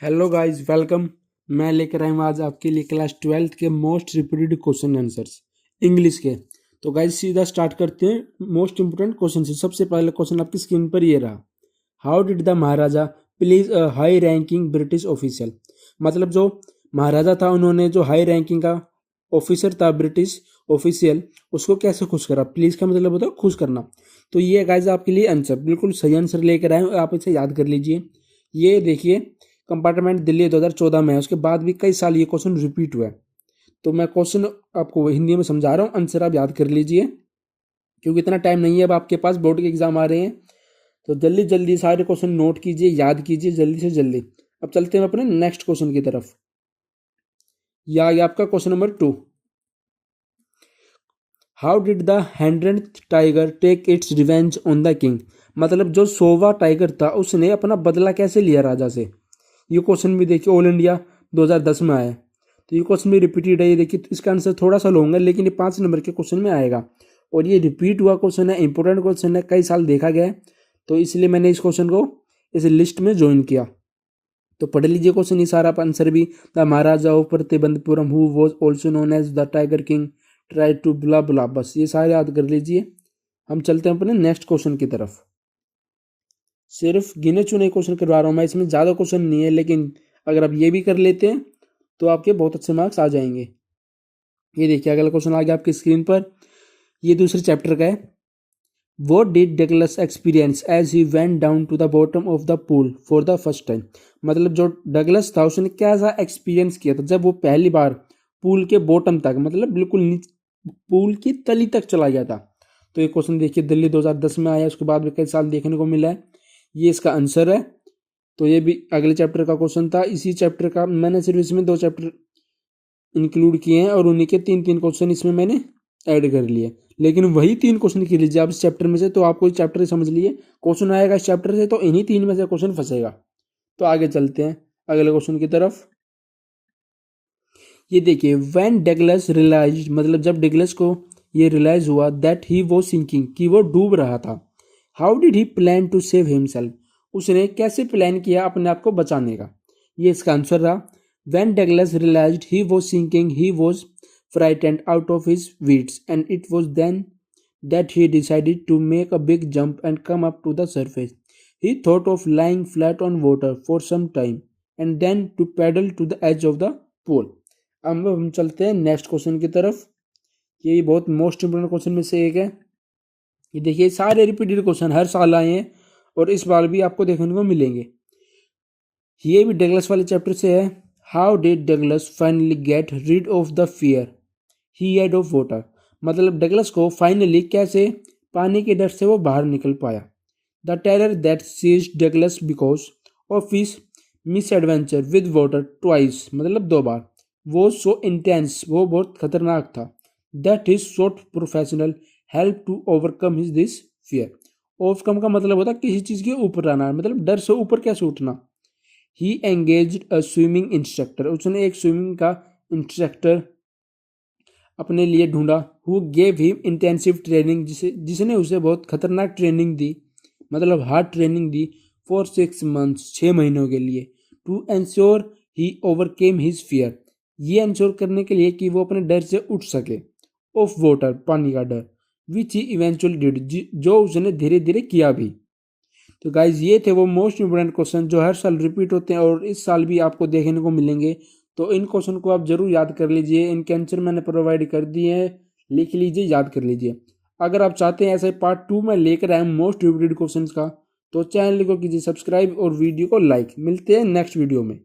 Hello guys, welcome. मैं लेकर आया हूँ आज आपके लिए क्लास 12th के most repeated question answers English के। तो गाइस सीधा स्टार्ट करते हैं मोस्ट इंपोर्टेंट क्वेश्चन से। सबसे पहला क्वेश्चन आपकी स्क्रीन पर ये रहा। How did the Maharaja please a high ranking British official. मतलब जो महाराजा था उन्होंने जो हाई रैंकिंग का ऑफिसर था ब्रिटिश ऑफिशियल, उसको कैसे खुश करा। प्लीज का मतलब होता है खुश करना। तो ये गाइस आपके लिए आंसर बिल्कुल सही आंसर लेकर आए, आप इसे याद कर लीजिए। ये देखिए, कंपार्टमेंट दिल्ली 2014 में है, उसके बाद भी कई साल ये क्वेश्चन रिपीट हुआ है। तो मैं क्वेश्चन आपको हिंदी में समझा रहा हूँ, आंसर आप याद कर लीजिए क्योंकि इतना टाइम नहीं है अब आपके पास, बोर्ड के एग्जाम आ रहे हैं। तो जल्दी जल्दी सारे क्वेश्चन नोट कीजिए, याद कीजिए जल्दी से जल्दी। अब चलते हैं अपने नेक्स्ट क्वेश्चन की तरफ। ये आपका question number 2। How did the 100th tiger take its revenge on the king. मतलब जो 100वां टाइगर था उसने अपना बदला कैसे लिया राजा से। ये क्वेश्चन भी देखिए ऑल इंडिया 2010 में आया है। तो ये क्वेश्चन भी रिपीटेड है। ये देखिए, तो इसका आंसर थोड़ा सा लॉन्ग है लेकिन ये 5 नंबर के क्वेश्चन में आएगा और ये रिपीट हुआ क्वेश्चन है, इंपॉर्टेंट क्वेश्चन है, कई साल देखा गया है। तो इसलिए मैंने इस क्वेश्चन को इस लिस्ट में ज्वाइन किया। तो पढ़ लीजिए क्वेश्चन, ये सारा आंसर भी। The maharaja of Pratibandhapuram who was also known as the tiger king try to बुला बुला, बस ये सारे याद कर लीजिए। हम चलते हैं अपने नेक्स्ट क्वेश्चन की तरफ। सिर्फ गिने चुने क्वेश्चन करवा रहा हूँ मैं, इसमें ज़्यादा क्वेश्चन नहीं है, लेकिन अगर आप ये भी कर लेते हैं तो आपके बहुत अच्छे मार्क्स आ जाएंगे। ये देखिए अगला क्वेश्चन आ गया आपकी स्क्रीन पर। ये दूसरे चैप्टर का है। What did Douglas experience as he went down to the bottom of the pool for the first time। मतलब जो डगलस था उसने कैसा एक्सपीरियंस किया था जब वो पहली बार पूल के बॉटम तक, मतलब बिल्कुल पूल की तली तक चला गया था। तो ये क्वेश्चन देखिए दिल्ली 2010 में आया, उसके बाद भी कई साल देखने को मिला है। ये इसका आंसर है। तो ये भी अगले चैप्टर का क्वेश्चन था, इसी चैप्टर का। मैंने सिर्फ इसमें 2 चैप्टर इंक्लूड किए हैं और उन्हीं के 3-3 क्वेश्चन इसमें मैंने ऐड कर लिए। लेकिन वही 3 क्वेश्चन कर लीजिए आप इस चैप्टर में से, तो आपको इस चैप्टर समझ लिए क्वेश्चन आएगा इस चैप्टर से, तो इन्हीं 3 में से क्वेश्चन फंसेगा। तो आगे चलते हैं अगले क्वेश्चन की तरफ। ये देखिए, व्हेन डगलस रियलाइज, मतलब जब डगलस को ये रियलाइज हुआ दैट ही वो सिंकिंग, कि वो डूब रहा था। How did he plan to save himself. उसने कैसे प्लान किया अपने आप को बचाने का। ये इसका आंसर रहा। When Douglas realised he was sinking he was frightened out of his wits, and it was then that he decided to make a big jump and come up to the surface. He thought of lying flat on water for some time and then to paddle to the edge of the pool. अब हम चलते हैं next question की तरफ। ये बहुत most important question में से एक है। ये देखिए सारे रिपीटेड क्वेश्चन हर साल आए हैं और इस बार भी आपको देखने को मिलेंगे। ये भी डगलस वाले चैप्टर से है। How did Douglas finally get rid of the fear he had of water. मतलब डगलस को फाइनली कैसे पानी के डर से वो बाहर निकल पाया। The terror that seized Douglas because of his misadventure with water twice, मतलब 2 बार, वो सो इंटेंस, वो बहुत खतरनाक था। That his sought professional help to overcome his this fear. Overcome का मतलब होता है किसी चीज़ के ऊपर आना, मतलब डर से ऊपर कैसे उठना। He engaged a swimming instructor, उसने एक स्विमिंग का इंस्ट्रक्टर अपने लिए ढूंढा। Who gave him intensive training, जिसने उसे बहुत खतरनाक ट्रेनिंग दी, मतलब हार्ड ट्रेनिंग दी। फॉर 6 मंथ्स, 6 महीनों के लिए। To ensure he overcame his fear, ये इंश्योर करने के लिए कि वो अपने डर से उठ सके। ऑफ वाटर, पानी का डर। विच ही इवेंचुअली डिड, जो उसने धीरे धीरे किया भी। तो गाइज ये थे वो मोस्ट इंपोर्टेंट क्वेश्चन जो हर साल रिपीट होते हैं और इस साल भी आपको देखने को मिलेंगे। तो इन क्वेश्चन को आप जरूर याद कर लीजिए, इनके आंसर मैंने प्रोवाइड कर दिए हैं, लिख लीजिए, याद कर लीजिए। अगर आप चाहते हैं ऐसे पार्ट 2 में लेकर आए मोस्ट रिपीटेड क्वेश्चन का, तो चैनल को कीजिए सब्सक्राइब और वीडियो को लाइक। मिलते हैं नेक्स्ट वीडियो में।